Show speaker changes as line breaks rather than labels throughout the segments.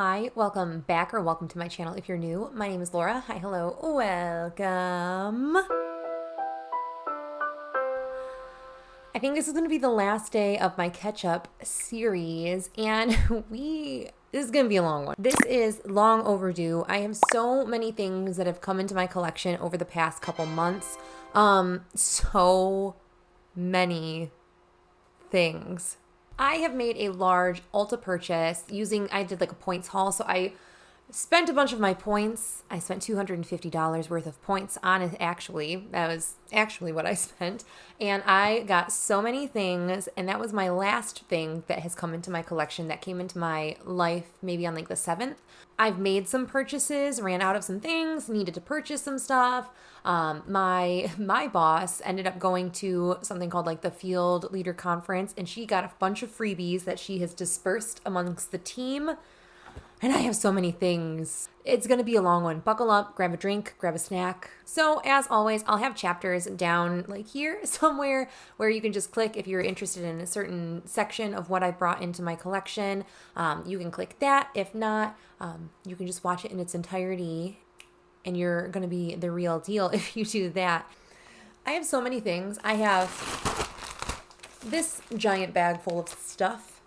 Hi, welcome back or welcome to my channel if you're new. My name is Laura. Hi, hello, welcome. I think this is going to be the last day of my catch-up series, and this is going to be a long one. This is long overdue. I have so many things that have come into my collection over the past couple months. So many things. I have made a large Ulta purchase I did like a points haul. So I spent a bunch of my points. I spent $250 worth of points on it, actually. That was actually what I spent. And I got so many things. And that was my last thing that has come into my collection that came into my life maybe on like the 7th. I've made some purchases, ran out of some things, needed to purchase some stuff. My boss ended up going to something called like the Field Leader Conference, and she got a bunch of freebies that she has dispersed amongst the team. And I have so many things. It's going to be a long one. Buckle up, grab a drink, grab a snack. So as always, I'll have chapters down like here somewhere where you can just click if you're interested in a certain section of what I brought into my collection. You can click that. If not, you can just watch it in its entirety and you're going to be the real deal if you do that. I have so many things. I have this giant bag full of stuff.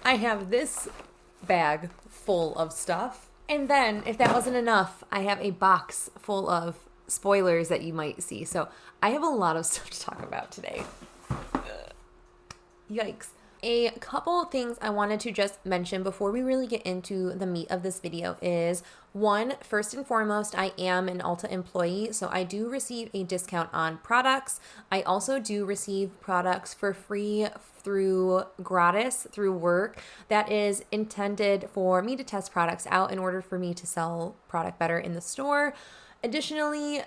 I have this bag full of stuff. And then, if that wasn't enough, I have a box full of spoilers that you might see. So I have a lot of stuff to talk about today. Yikes. A couple of things I wanted to just mention before we really get into the meat of this video is, one, first and foremost, I am an Ulta employee, so I do receive a discount on products. I also do receive products for free through gratis through work. That is intended for me to test products out in order for me to sell product better in the store. Additionally,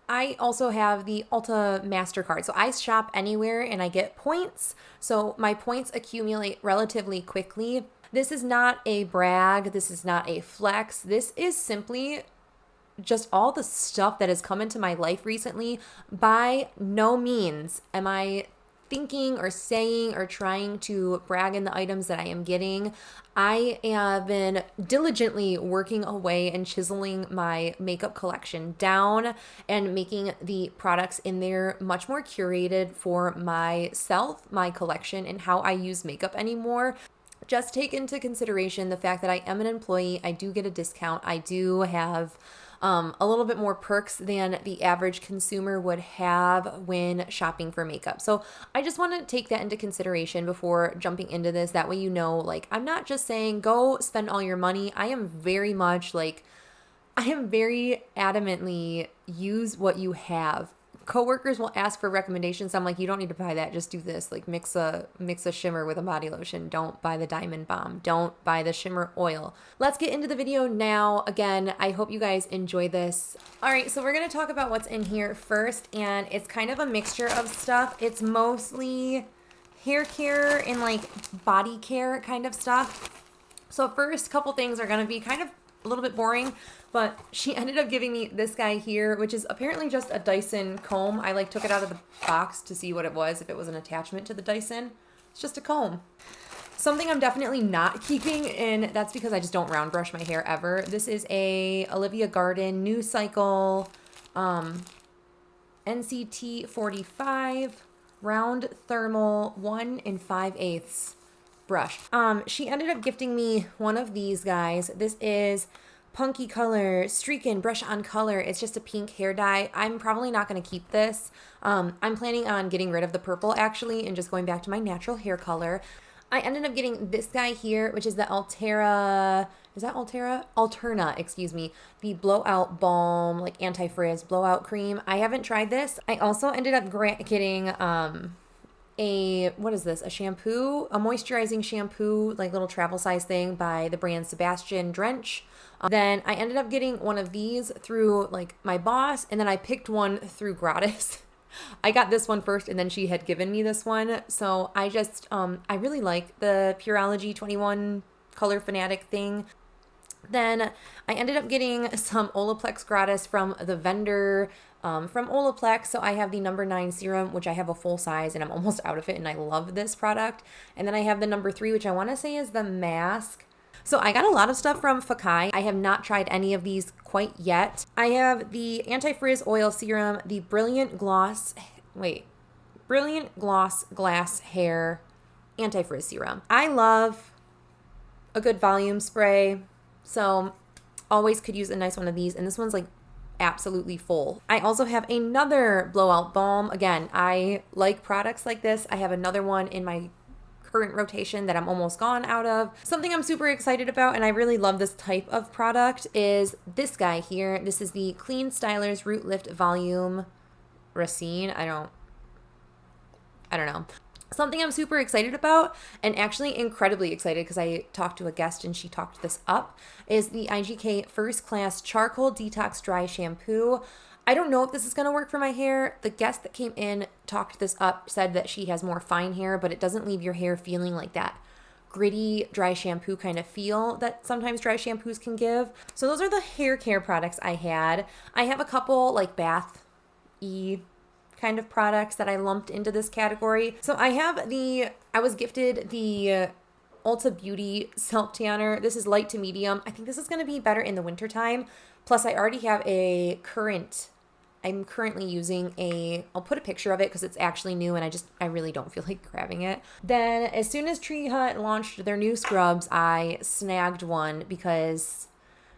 I also have the Ulta MasterCard. So I shop anywhere and I get points. So my points accumulate relatively quickly. This is not a brag. This is not a flex. This is simply just all the stuff that has come into my life recently. By no means am I thinking or saying or trying to brag in the items that I am getting. I have been diligently working away and chiseling my makeup collection down and making the products in there much more curated for myself, my collection, and how I use makeup anymore. Just take into consideration the fact that I am an employee. I do get a discount. I do have a little bit more perks than the average consumer would have when shopping for makeup. So I just want to take that into consideration before jumping into this. That way, you know, like, I'm not just saying go spend all your money. I am very adamantly use what you have. Coworkers will ask for recommendations. I'm like, you don't need to buy that. Just do this. Like mix a shimmer with a body lotion. Don't buy the Diamond Balm. Don't buy the shimmer oil. Let's get into the video now. Again, I hope you guys enjoy this. All right, so we're going to talk about what's in here first, and it's kind of a mixture of stuff. It's mostly hair care and like body care kind of stuff. So first couple things are going to be kind of a little bit boring, but she ended up giving me this guy here, which is apparently just a Dyson comb. I took it out of the box to see what it was, if it was an attachment to the Dyson. It's just a comb. Something I'm definitely not keeping, and that's because I just don't round brush my hair ever. This is a Olivia Garden New Cycle NCT 45 round thermal 1 5/8 brush. She ended up gifting me one of these guys. This is Punky Color Streakin' Brush On Color. It's just a pink hair dye. I'm probably not going to keep this. I'm planning on getting rid of the purple actually and just going back to my natural hair color. I ended up getting this guy here, which is the Alterna, excuse me, the Blowout Balm, like anti-frizz blowout cream. I haven't tried this. I also ended up getting what is this? A shampoo, a moisturizing shampoo, like little travel size thing by the brand Sebastian Drench. Then I ended up getting one of these through like my boss, and then I picked one through gratis. I got this one first, and then she had given me this one. So I just, I really like the Pureology 21 Color Fanatic thing. Then I ended up getting some Olaplex gratis from the vendor from Olaplex. So I have the number 9 serum, which I have a full size and I'm almost out of it, and I love this product. And then I have the number 3, which I want to say is the mask. So I got a lot of stuff from 𝙑𝙬. I have not tried any of these quite yet. I have the Anti-Frizz Oil Serum, the Brilliant Gloss Glass Hair Anti-Frizz Serum. I love a good volume spray, so always could use a nice one of these. And this one's like absolutely full. I also have another blowout balm. Again, I like products like this. I have another one in my current rotation that I'm almost gone out of. Something I'm super excited about, and I really love this type of product, is this guy here. This is the Clean Stylers Root Lift Volume Racine. I don't know. Something I'm super excited about, and actually incredibly excited because I talked to a guest and she talked this up, is the IGK First Class Charcoal Detox Dry Shampoo. I don't know if this is going to work for my hair. The guest that came in talked this up, said that she has more fine hair, but it doesn't leave your hair feeling like that gritty dry shampoo kind of feel that sometimes dry shampoos can give. So those are the hair care products I had. I have a couple like bath-y kind of products that I lumped into this category. So I was gifted the Ulta Beauty Self Tanner. This is light to medium. I think this is going to be better in the wintertime. Plus I already have I'm currently using I'll put a picture of it because it's actually new and I really don't feel like grabbing it. Then as soon as Tree Hut launched their new scrubs, I snagged one because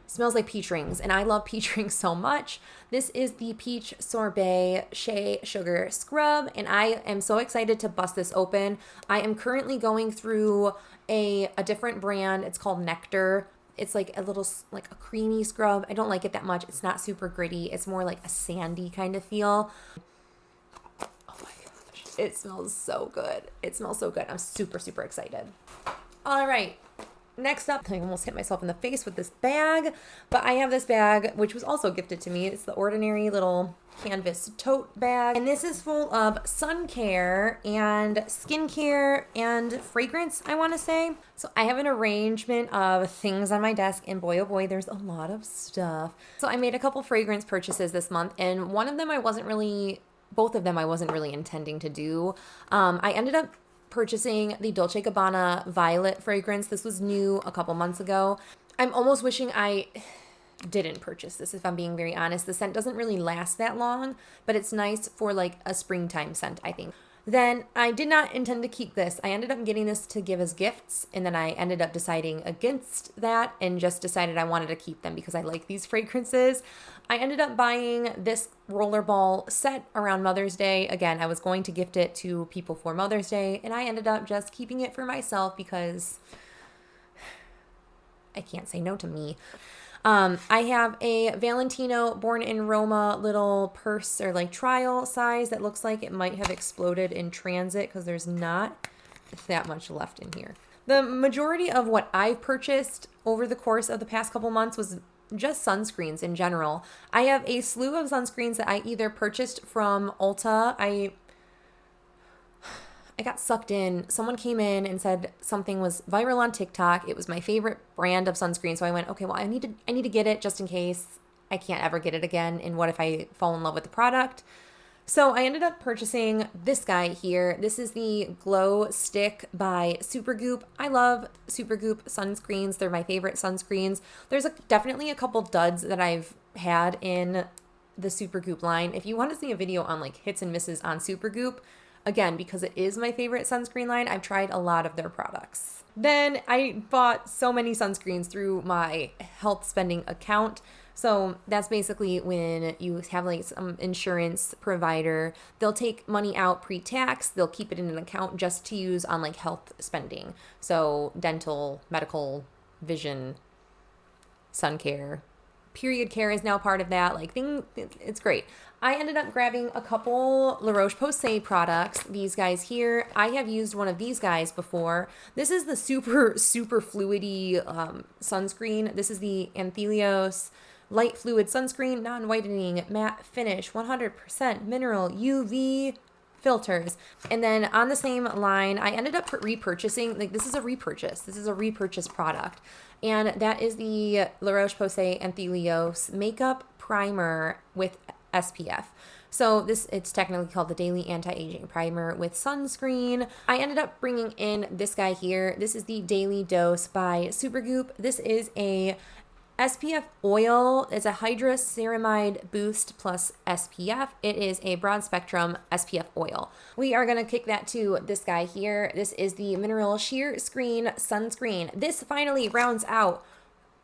it smells like peach rings, and I love peach rings so much. This is the Peach Sorbet Shea Sugar Scrub, and I am so excited to bust this open. I am currently going through a different brand. It's called Nectar. It's like a little, like a creamy scrub. I don't like it that much. It's not super gritty. It's more like a sandy kind of feel. Oh my gosh. It smells so good. It smells so good. I'm super, super excited. All right. Next up, I almost hit myself in the face with this bag, but I have this bag, which was also gifted to me. It's the Ordinary little canvas tote bag, and this is full of sun care and skincare and fragrance, I want to say. So I have an arrangement of things on my desk, and boy, oh boy, there's a lot of stuff. So I made a couple fragrance purchases this month, and both of them I wasn't really intending to do. I ended up purchasing the Dolce & Gabbana Violet fragrance. This was new a couple months ago. I'm almost wishing I didn't purchase this, if I'm being very honest. The scent doesn't really last that long, but it's nice for like a springtime scent, I think. Then I did not intend to keep this. I ended up getting this to give as gifts, and then I ended up deciding against that and just decided I wanted to keep them because I like these fragrances. I ended up buying this rollerball set around Mother's Day. Again, I was going to gift it to people for Mother's Day, and I ended up just keeping it for myself because I can't say no to me. I have a Valentino Born in Roma little purse or like trial size that looks like it might have exploded in transit because there's not that much left in here. The majority of what I've purchased over the course of the past couple months was just sunscreens in general. I have a slew of sunscreens that I either purchased from Ulta. I got sucked in. Someone came in and said something was viral on TikTok. It was my favorite brand of sunscreen. So I went, okay, well, I need to get it just in case I can't ever get it again. And what if I fall in love with the product? So I ended up purchasing this guy here. This is the Glow Stick by Supergoop. I love Supergoop sunscreens. They're my favorite sunscreens. There's definitely a couple duds that I've had in the Supergoop line. If you want to see a video on like hits and misses on Supergoop, again, because it is my favorite sunscreen line, I've tried a lot of their products. Then I bought so many sunscreens through my health spending account. So that's basically when you have like some insurance provider, they'll take money out pre-tax, they'll keep it in an account just to use on like health spending. So dental, medical, vision, sun care, period care is now part of that. It's great. I ended up grabbing a couple La Roche-Posay products. These guys here, I have used one of these guys before. This is the super fluidy sunscreen. This is the Anthelios Light Fluid Sunscreen, Non-Whitening Matte Finish, 100% Mineral UV filters. And then on the same line, I ended up repurchasing, this is a repurchase. This is a repurchase product. And that is the La Roche-Posay Anthelios Makeup Primer with SPF. So it's technically called the Daily Anti-Aging Primer with Sunscreen. I ended up bringing in this guy here. This is the Daily Dose by Supergoop. This is a SPF oil. It's a 𝙍𝙬 Boost plus SPF. It is a broad spectrum SPF oil. We are going to kick that to this guy here. This is the Mineral Sheer Screen Sunscreen. This finally rounds out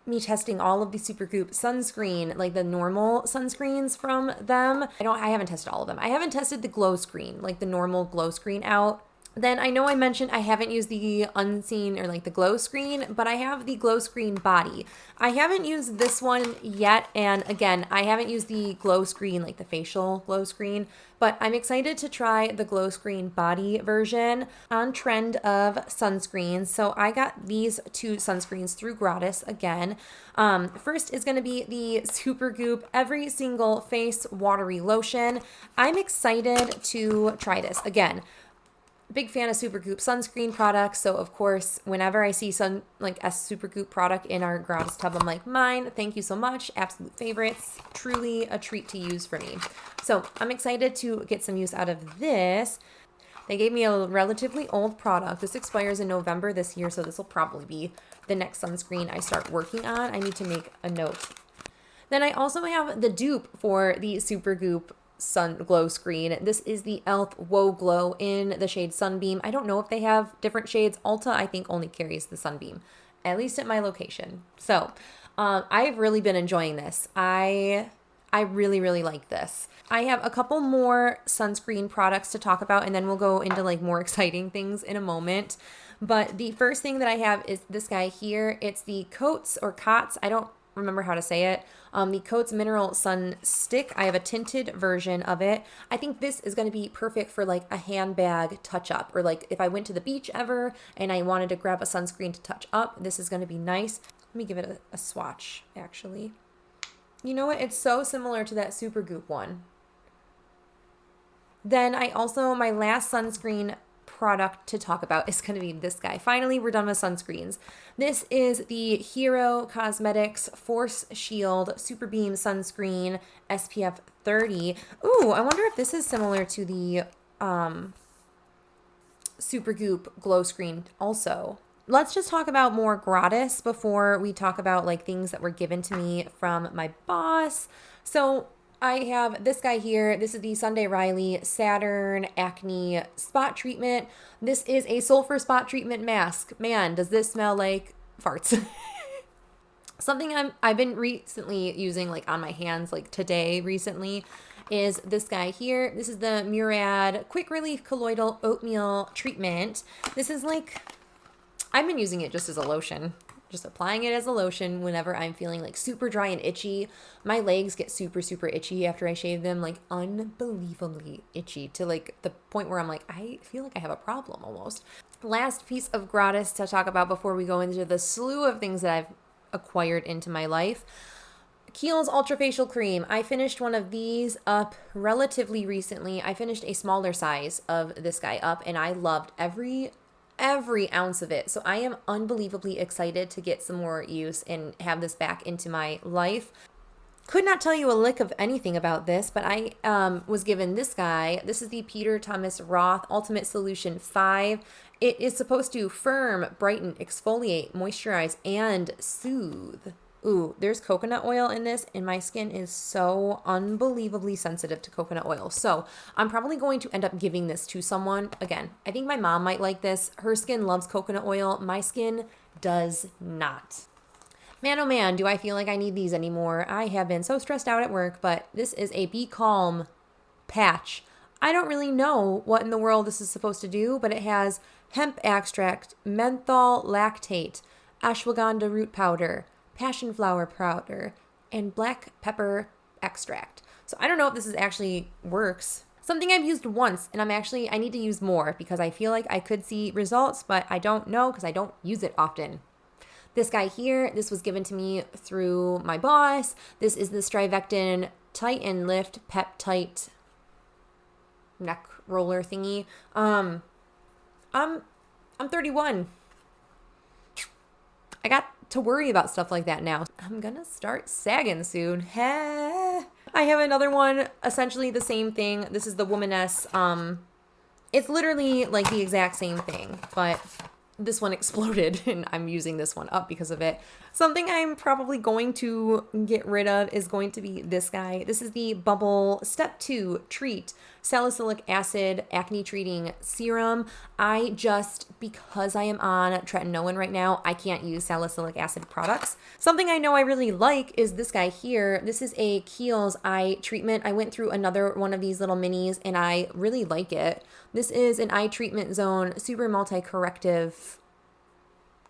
me testing all of the Supergoop sunscreen, like the normal sunscreens from them. I haven't tested all of them. I haven't tested the glow screen, like the normal glow screen out. Then I know I mentioned I haven't used the unseen or like the glow screen, but I have the glow screen body. I haven't used this one yet. And again, I haven't used the glow screen, like the facial glow screen, but I'm excited to try the glow screen body version on trend of sunscreens. So I got these two sunscreens through Gratis again. First is going to be the Supergoop Every Single Face Watery Lotion. I'm excited to try this again. Big fan of Supergoop sunscreen products, so of course, whenever I see a Supergoop product in our Gratis tub, I'm like, mine, thank you so much, absolute favorites, truly a treat to use for me. So I'm excited to get some use out of this. They gave me a relatively old product. This expires in November this year, so this will probably be the next sunscreen I start working on. I need to make a note. Then I also have the dupe for the Supergoop sun glow screen. This is the e.l.f. Whoa Glow in the shade Sunbeam. I don't know if they have different shades. Ulta, I think, only carries the Sunbeam, at least at my location. So I've really been enjoying this. I really, really like this. I have a couple more sunscreen products to talk about, and then we'll go into like more exciting things in a moment. But the first thing that I have is this guy here. It's the Coats or Cots. I don't remember how to say it. The Coats Mineral Sun Stick. I have a tinted version of it. I think this is going to be perfect for like a handbag touch up, or like if I went to the beach ever and I wanted to grab a sunscreen to touch up, this is going to be nice. Let me give it a swatch actually. You know what? It's so similar to that Supergoop one. Then my last sunscreen product to talk about is going to be this guy. Finally, we're done with sunscreens. This is the Hero Cosmetics Force Shield Super Beam Sunscreen SPF 30. Ooh, I wonder if this is similar to the Supergoop Glow Screen also. Let's just talk about more Gratis before we talk about like things that were given to me from my boss. So I have this guy here. This is the Sunday Riley Saturn Acne Spot Treatment. This is a sulfur spot treatment mask. Man, does this smell like farts. Something I've been recently using like on my hands, like today recently, is this guy here. This is the Murad Quick Relief Colloidal Oatmeal Treatment. This is like, I've been using it just as a lotion. Just applying it as a lotion whenever I'm feeling like super dry and itchy. My legs get super, super itchy after I shave them, like unbelievably itchy to like the point where I'm like, I feel like I have a problem almost. Last piece of Gratis to talk about before we go into the slew of things that I've acquired into my life. Kiehl's Ultra Facial Cream. I finished one of these up relatively recently. I finished a smaller size of this guy up and I loved every ounce of it. So I am unbelievably excited to get some more use and have this back into my life. Could not tell you a lick of anything about this, but I was given this guy. This is the Peter Thomas Roth Ultimate Solution 5. It is supposed to firm, brighten, exfoliate, moisturize, and soothe. Ooh, there's coconut oil in this, and my skin is so unbelievably sensitive to coconut oil. So I'm probably going to end up giving this to someone. Again, I think my mom might like this. Her skin loves coconut oil. My skin does not. Man, oh man, do I feel like I need these anymore. I have been so stressed out at work, but this is a Be Calm patch. I don't really know what in the world this is supposed to do, but it has hemp extract, menthol lactate, ashwagandha root powder, passion flower powder, and black pepper extract. So I don't know if this is actually works. Something I've used once, and I need to use more because I feel like I could see results, but I don't know because I don't use it often. This guy here, this was given to me through my boss. This is the Strivectin Tighten Lift Peptite neck roller thingy. I'm 31. I got to worry about stuff like that now. I'm gonna start sagging soon. I have another one, essentially the same thing. This is the Womaness. It's literally like the exact same thing, but this one exploded and I'm using this one up because of it. Something I'm probably going to get rid of is going to be this guy. This is the Bubble Step 2 Treat Salicylic Acid Acne Treating Serum. Because I am on tretinoin right now, I can't use salicylic acid products. Something I know I really like is this guy here. This is a Kiehl's eye treatment. I went through another one of these little minis and I really like it. This is an eye treatment zone, super multi-corrective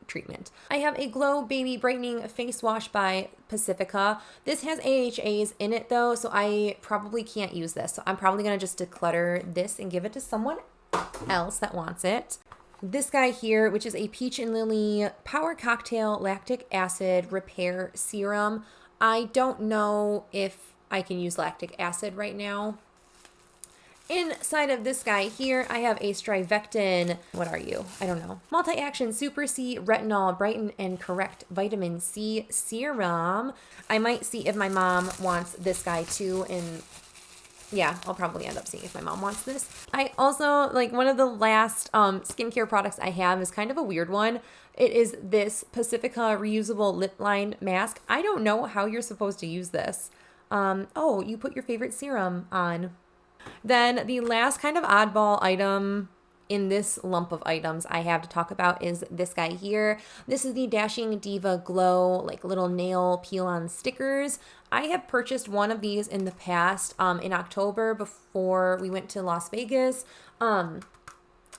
treatment. I have a Glow Baby Brightening Face Wash by Pacifica. This has AHAs in it though, so I probably can't use this. So I'm probably gonna just declutter this and give it to someone else that wants it. This guy here, which is a Peach and Lily Power Cocktail Lactic Acid Repair Serum. I don't know if I can use lactic acid right now. Inside of this guy here, I have a Strivectin, what are you? I don't know. Multi-Action Super C Retinol Brighten and Correct Vitamin C Serum. I might see if my mom wants this guy too, and yeah, I'll probably end up seeing if my mom wants this. I also, like, one of the last skincare products I have is kind of a weird one. It is this Pacifica Reusable Lip Line Mask. I don't know how you're supposed to use this. Oh, you put your favorite serum on. Then the last kind of oddball item in this lump of items I have to talk about is this guy here. This is the Dashing Diva Glow, like, little nail peel-on stickers. I have purchased one of these in the past, in October before we went to Las Vegas.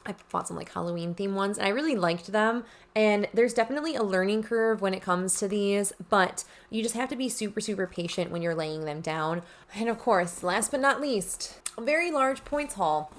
I bought some like Halloween themed ones and I really liked them. And there's definitely a learning curve when it comes to these, but you just have to be super, super patient when you're laying them down. And of course, last but not least, a very large points haul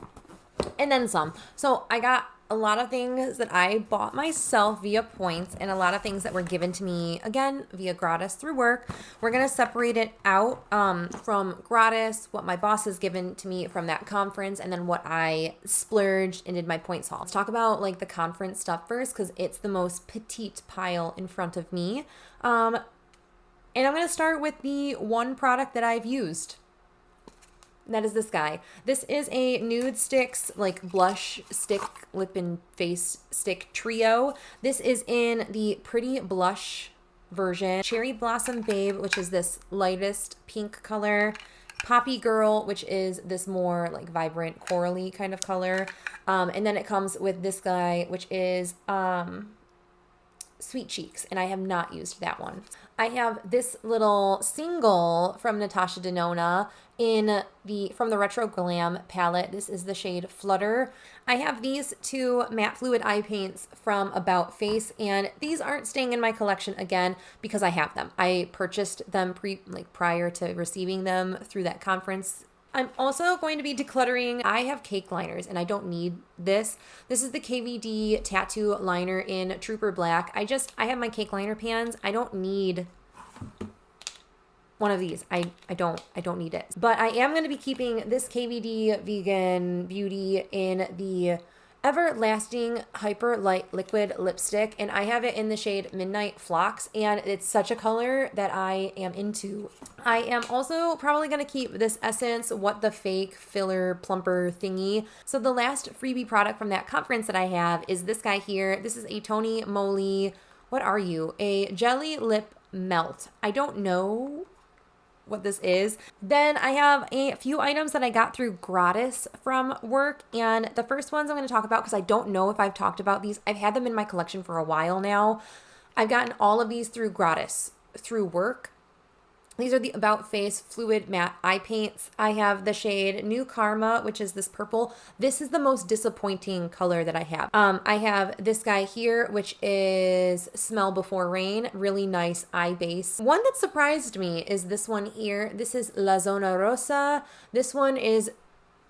and then some. So I got a lot of things that I bought myself via points and a lot of things that were given to me, again, via gratis through work. We're going to separate it out from gratis, what my boss has given to me from that conference, and then what I splurged and did my points haul. Let's talk about like the conference stuff first because it's the most petite pile in front of me. And I'm going to start with the one product that I've used. That is this guy. This is a Nude Sticks, like, blush stick, lip and face stick trio. This is in the Pretty Blush version. Cherry Blossom Babe, which is this lightest pink color. Poppy Girl, which is this more like vibrant corally kind of color. And then it comes with this guy, which is Sweet Cheeks, and I have not used that one. I have this little single from Natasha Denona from the Retro Glam palette. This is the shade Flutter. I have these two matte fluid eye paints from About Face, and these aren't staying in my collection again because I have them. I purchased them prior to receiving them through that conference. I'm also going to be decluttering. I have cake liners and I don't need this. This is the KVD tattoo liner in Trooper Black. I have my cake liner pans. I don't need one of these. I don't need it. But I am going to be keeping this KVD Vegan Beauty in the Everlasting Hyper Light Liquid Lipstick, and I have it in the shade Midnight Phlox, and it's such a color that I am into. I am also probably going to keep this Essence What the Fake Filler Plumper thingy. So the last freebie product from that conference that I have is this guy here. This is a Tony Moly, what are you? A Jelly Lip Melt. I don't know what this is. Then I have a few items that I got through gratis from work, and the first ones I'm going to talk about because I don't know if I've talked about these. I've had them in my collection for a while now. I've gotten all of these through gratis through work. These are the About Face Fluid Matte Eye Paints. I have the shade New Karma, which is this purple. This is the most disappointing color that I have. I have this guy here, which is Smell Before Rain. Really nice eye base. One that surprised me is this one here. This is La Zona Rosa. This one is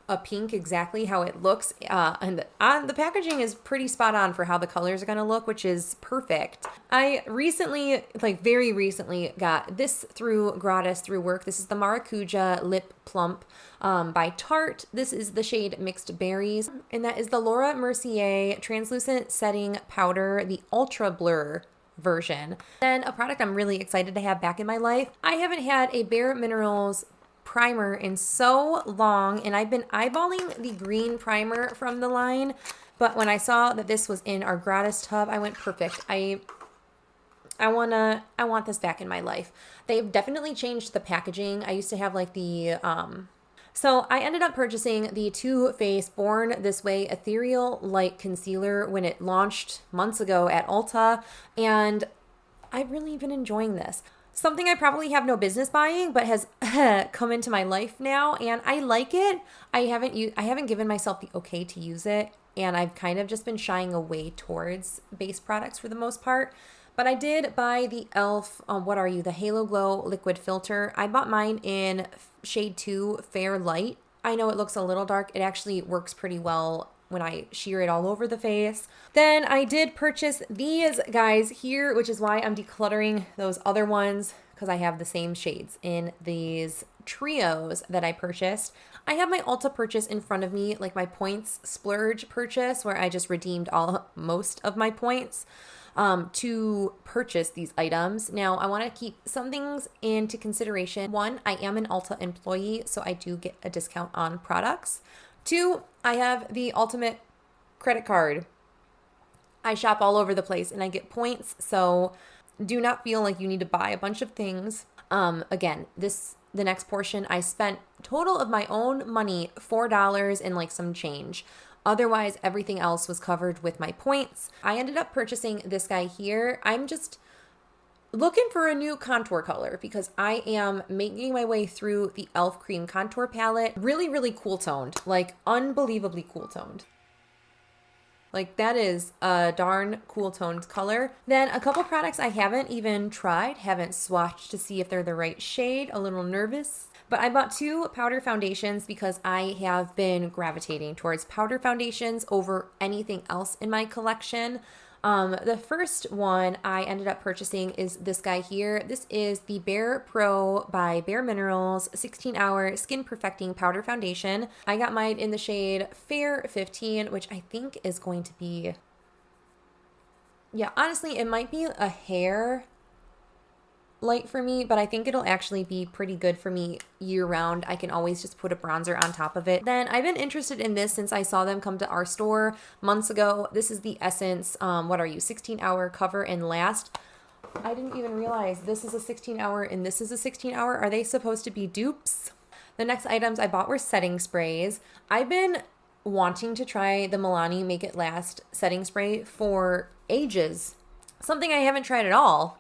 a pink, exactly how it looks, and the packaging is pretty spot on for how the colors are going to look, which is perfect. I recently, very recently, got this through gratis through work. This is the Maracuja Lip Plump by Tarte. This is the shade Mixed Berries, and that is the Laura Mercier Translucent Setting Powder, the Ultra Blur version. Then a product I'm really excited to have back in my life. I haven't had a Bare Minerals primer in so long, and I've been eyeballing the green primer from the line, but when I saw that this was in our gratis tub, I went perfect. I want this back in my life. They've definitely changed the packaging. I used to have like the so I ended up purchasing the Too Faced Born This Way Ethereal Light Concealer when it launched months ago at Ulta, and I've really been enjoying this. Something I probably have no business buying, but has come into my life now, and I like it. I haven't given myself the okay to use it, and I've kind of just been shying away towards base products for the most part. But I did buy the e.l.f. The Halo Glow Liquid Filter. I bought mine in shade 2 Fair Light. I know it looks a little dark. It actually works pretty well when I sheer it all over the face. Then I did purchase these guys here, which is why I'm decluttering those other ones, because I have the same shades in these trios that I purchased. I have my Ulta purchase in front of me, like my points splurge purchase, where I just redeemed most of my points to purchase these items. Now, I want to keep some things into consideration. 1, I am an Ulta employee, so I do get a discount on products. 2, I have the ultimate credit card. I shop all over the place and I get points, so do not feel like you need to buy a bunch of things. Again, the next portion, I spent total of my own money, $4 and like some change. Otherwise, everything else was covered with my points. I ended up purchasing this guy here. I'm just looking for a new contour color because I am making my way through the e.l.f. Cream Contour Palette. Really, really cool toned, like unbelievably cool toned. Like that is a darn cool toned color. Then a couple products I haven't even tried, haven't swatched to see if they're the right shade, a little nervous. But I bought 2 powder foundations because I have been gravitating towards powder foundations over anything else in my collection. The first one I ended up purchasing is this guy here. This is the Bare Pro by Bare Minerals 16-hour Skin Perfecting Powder Foundation. I got mine in the shade Fair 15, which I think is going to be, yeah, honestly, it might be a hair light for me, but I think it'll actually be pretty good for me year round. I can always just put a bronzer on top of it. Then I've been interested in this since I saw them come to our store months ago. This is the Essence 16-hour Cover and Last. I didn't even realize this is a 16-hour and this is a 16-hour. Are they supposed to be dupes? The next items I bought were setting sprays. I've been wanting to try the Milani Make It Last setting spray for ages. Something I haven't tried at all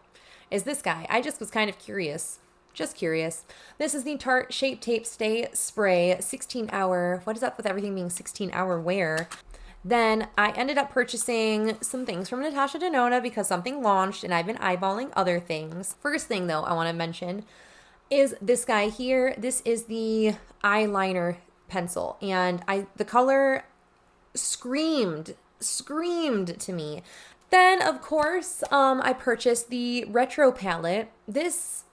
is this guy. I just was kind of curious. Just curious. This is the Tarte Shape Tape Stay Spray 16-hour. What is up with everything being 16-hour wear? Then I ended up purchasing some things from Natasha Denona because something launched and I've been eyeballing other things. First thing though I want to mention is this guy here. This is the eyeliner pencil and the color screamed to me. Then, of course, I purchased the Retro palette. This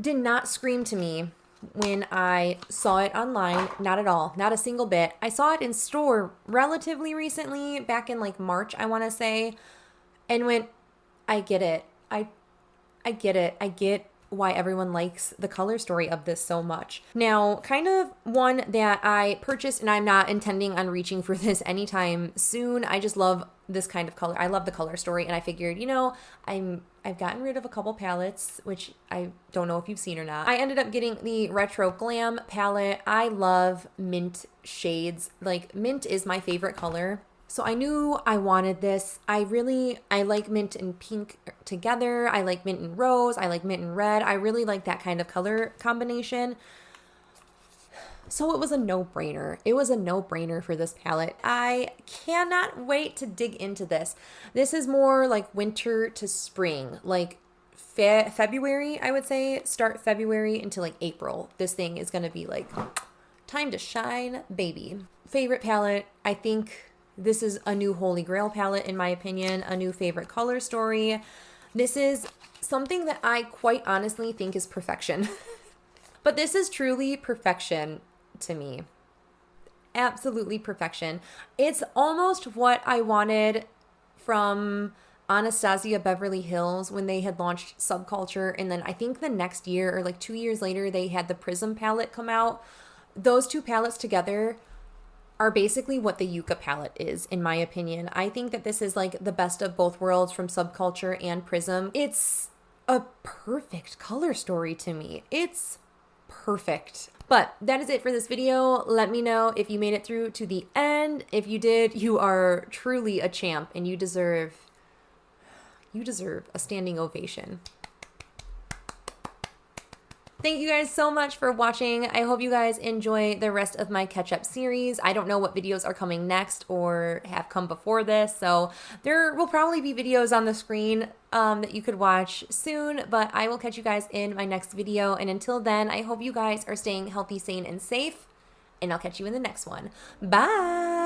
did not scream to me when I saw it online. Not at all. Not a single bit. I saw it in store relatively recently, back in like March, I want to say, and went, I get it. I get it. I get why everyone likes the color story of this so much. Now, kind of one that I purchased, and I'm not intending on reaching for this anytime soon. I just love this kind of color. I love the color story, and I figured, I've gotten rid of a couple palettes, which I don't know if you've seen or not. I ended up getting the Retro Glam palette. I love mint shades. Like, mint is my favorite color. So I knew I wanted this. I like mint and pink together. I like mint and rose. I like mint and red. I really like that kind of color combination. So it was a no-brainer. It was a no-brainer for this palette. I cannot wait to dig into this. This is more like winter to spring, like February, I would say. Start February until like April. This thing is going to be like time to shine, baby. Favorite palette, I think this is a new Holy Grail palette, in my opinion, a new favorite color story. This is something that I quite honestly think is perfection. But this is truly perfection to me. Absolutely perfection. It's almost what I wanted from Anastasia Beverly Hills when they had launched Subculture, and then I think the next year or like 2 years later they had the Prism palette come out. Those two palettes together are basically what the Yucca palette is, in my opinion. I think that this is like the best of both worlds from Subculture and Prism. It's a perfect color story to me. It's perfect. But that is it for this video. Let me know if you made it through to the end. If you did, you are truly a champ and you deserve a standing ovation. Thank you guys so much for watching. I hope you guys enjoy the rest of my catch-up series. I don't know what videos are coming next or have come before this, so there will probably be videos on the screen that you could watch soon, but I will catch you guys in my next video. And until then, I hope you guys are staying healthy, sane, and safe, and I'll catch you in the next one. Bye!